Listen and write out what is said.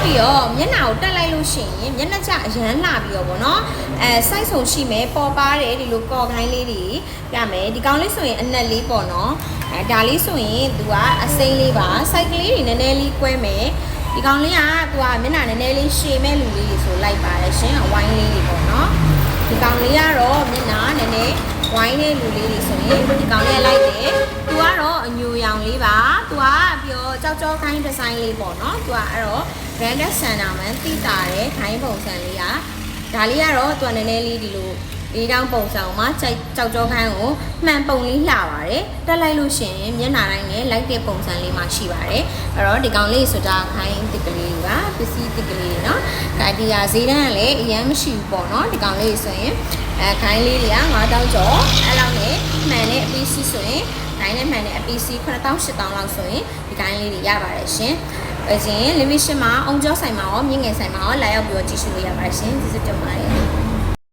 ပြီးတော့မျက်နှာကိုတက်လိုက်လို့ရှိရင်မျက်နှာကျအရန်လာပြီးတော့ဗောနော်စိုက်ဆုံရှိမယ်ပေါ်ပါတယ်ဒီလိုကော်ခိုင်းလေးတွေပြမယ်ဒီကောင်လေးဆိုရင်အနက်လေးပေါ့နော်ဒါလေးဆိုရင်သူကအစိမ်းလေးပါစိုက်ကလေးတွေနည်းနည်းလေးကွဲမယ်ဒီကောင်လေးကသူကမျက်နှာနည်းနည်းလေးရှည်မဲ့လူလေးတွေဆိုလိုက်ပါတယ်ရှင်ဝိုင်းလေးတွေပေါ့နော်ဒီကောင်လေးကတော့မျက်နှာနည်းနည်းဝိုင်းတဲ့လူလေးတွေဆိုရင်ဒီကောင်လေးလိုက်တယ်သူကတော့အညူရောင်လေးပါသူကပြီးတော့ကြောက်ကြောခိုင်းဒီဇိုင်းလေးပေါ့နော်သူကအဲ့တော့ branded sandalman တိတာတဲ့ခိုင်းပုံစံလေးကဒါလေးကတော့သူကနည်းနည်းလေးဒီလိုဒီတောင်ပုံစံမှာကြောက်ကြောခိုင်းကိုမှန်ပုံလေးလှပါတယ်တက်လိုက်လို့ရှိရင်မျက်နှာတိုင်းနဲ့လိုက်တဲ့ပုံစံလေးမှရှိပါတယ်အဲ့တော့ဒီကောင်လေးဆိုတာခိုင်းတစ်ကလေးပါပစ္စည်းတစ်ကလေးเนาะဒါဒီဟာဈေးတန်းကလည်းအရင်မရှိဘူးပေါ့เนาะဒီကောင်လေးဆိုရင်ခိုင်းလေးတွေက9000ကျော်အဲ့လောက်နဲ့မှန်တဲ့အပီးစီးဆိုရင်ခိုင်းနဲ့မှန်တဲ့အပီးစီး9000 8000လောက်ဆိုရင်ဒီခိုင်းလေးတွေရပါတယ်ရှင်အရင် limit မှာအောင်ကျော်ဆိုင်မှာရောမြင့်ငယ်ဆိုင်မှာရောလာရောက်ပြီးတော့ကြည့်ရှုလို့ရပါတယ်ရှင်ကျေးဇူးတင်ပါတယ်